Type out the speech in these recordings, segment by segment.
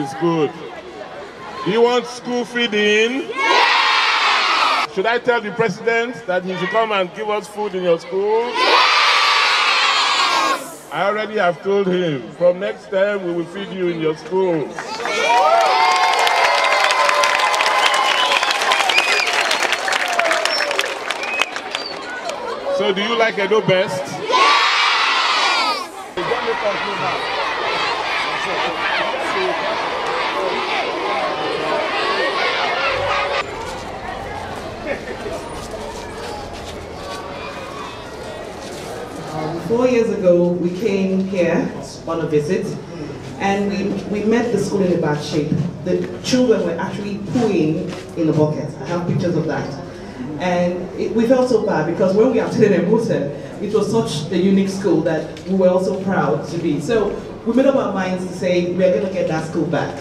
is good. Do you want school feeding? Yes! Should I tell the president that he should come and give us food in your school? Yes! I already have told him, from next time we will feed you in your schools. So do you like Edo best? Yes! Four years ago, we came here on a visit, and we met the school in a bad shape. The children were actually pooing in the bucket. I have pictures of that. And we felt so bad because when we attended Emoten, it was such a unique school that we were also proud to be. So we made up our minds to say we are going to get that school back.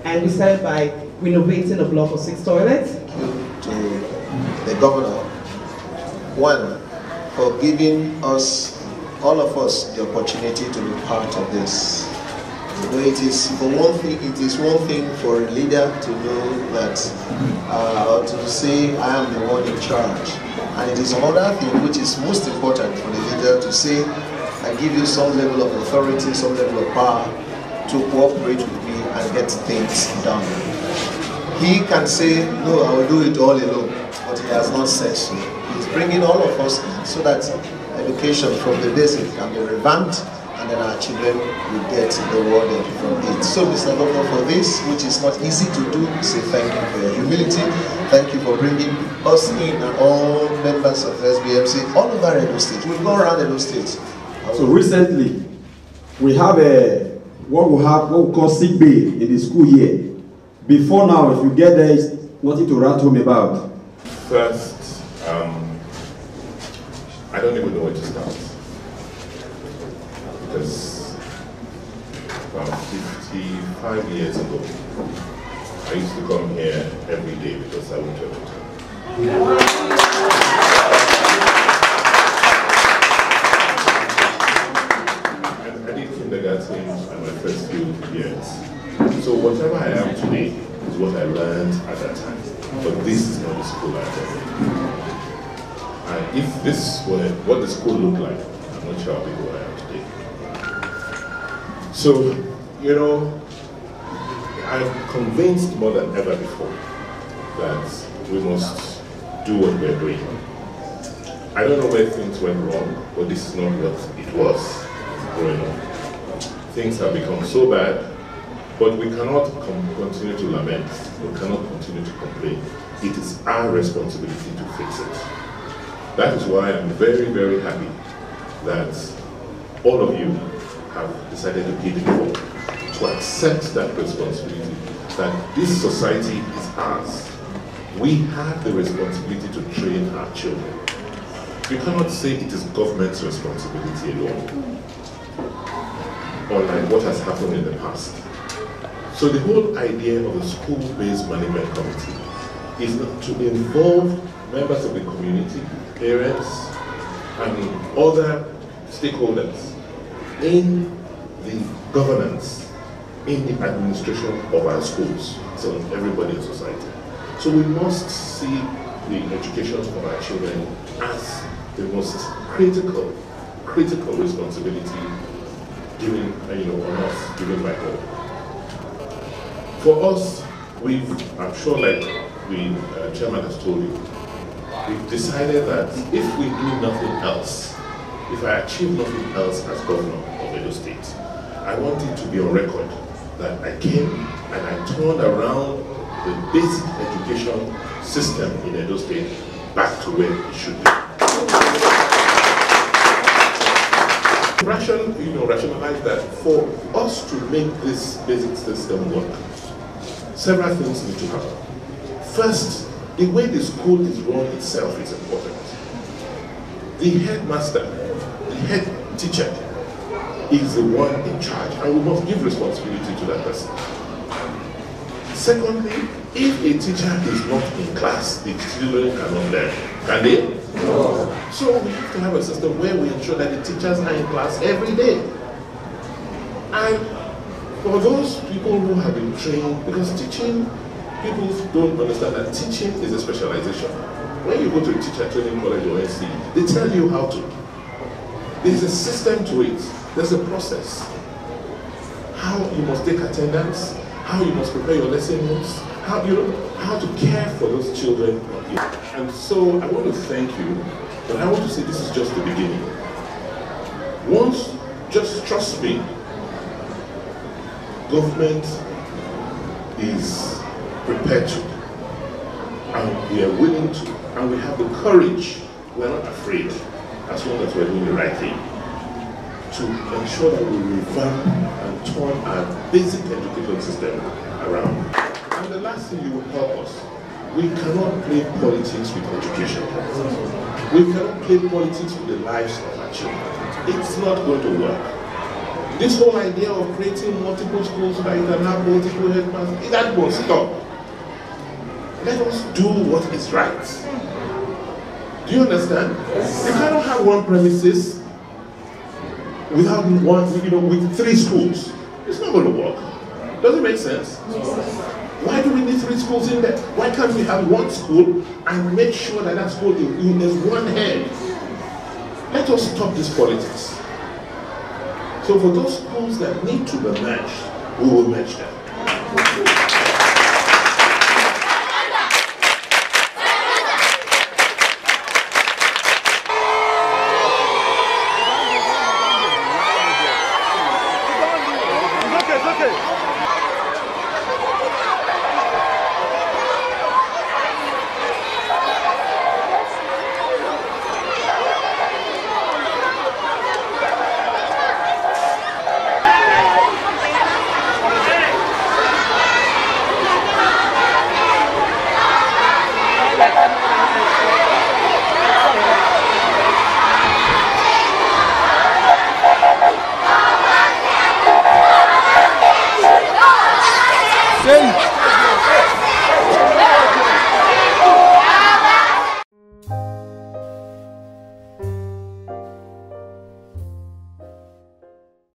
And we started by renovating a block of 6 toilets. Thank you to the governor, one, for giving us, all of us, the opportunity to be part of this. You know, it is one thing for a leader to know that, or to say, I am the one in charge. And it is another thing which is most important for the leader to say, I give you some level of authority, some level of power to cooperate with me and get things done. He can say, no, I will do it all alone, but he has not said so. He's bringing all of us in so that education from the basic can be revamped, and then our children will get the word from it. So, Mr. Governor, for this, which is not easy to do, say thank you for your humility. Thank you for bringing us in and all members of SBMC all over Edo State. We've gone around Edo State. So recently, we have what we call sick bay in the school year. Before now, if you get there, it's nothing to write home about. First, I don't even know where to start. Because about 55 years ago, I used to come here every day because I went to Emoten. I did kindergarten and my first few years. So whatever I am today is what I learned at that time. But this is not the school I attended. And if this were what the school looked like, I'm not sure I'll be who I am today. So, you know, I'm convinced more than ever before that we must do what we're doing. I don't know where things went wrong, but this is not what it was growing up. Things have become so bad, but we cannot continue to lament. We cannot continue to complain. It is our responsibility to fix it. That is why I'm very, very happy that all of you have decided to give it forward, to accept that responsibility, that this society is ours. We have the responsibility to train our children. We cannot say it is government's responsibility alone, unlike what has happened in the past. So the whole idea of the school-based management committee is to involve members of the community, parents, and other stakeholders in the governance, in the administration of our schools, so everybody in society. So we must see the education of our children as the most critical responsibility given, on us, given by God. For us, I'm sure, like the chairman has told you, we've decided that if we do nothing else, if I achieve nothing else as governor of Edo State, I want it to be on record that I came and I turned around the basic education system in Edo State back to where it should be. Rationalize that for us to make this basic system work, several things need to happen. First, the way the school is run itself is important. The headmaster, the head teacher, is the one in charge, and we must give responsibility to that person. Secondly, if a teacher is not in class, the children cannot learn. Can they? No. So we have to have a system where we ensure that the teachers are in class every day. And For those people who have been trained, because teaching, people don't understand that teaching is a specialization. When you go to a teacher training college or NC, they tell you how to. There's a system to it. There's a process. How you must take attendance, how you must prepare your lesson notes, how to care for those children. And so I want to thank you, but I want to say this is just the beginning. Once, just trust me, government is prepared to, and we are willing to, and we have the courage, we're not afraid, as long as we're doing the right thing, to ensure that we revamp and turn our basic education system around. And the last thing you will help us, we cannot play politics with education. We cannot play politics with the lives of our children. It's not going to work. This whole idea of creating multiple schools so that you can have multiple headmasters, that won't stop. Let us do what is right. Do you understand? You cannot have one premises without with 3 schools. It's not going to work. Does it make sense? Why do we need 3 schools in there? Why can't we have 1 school and make sure that that school is one head? Let us stop this politics. So for those schools that need to be merged, we will merge them.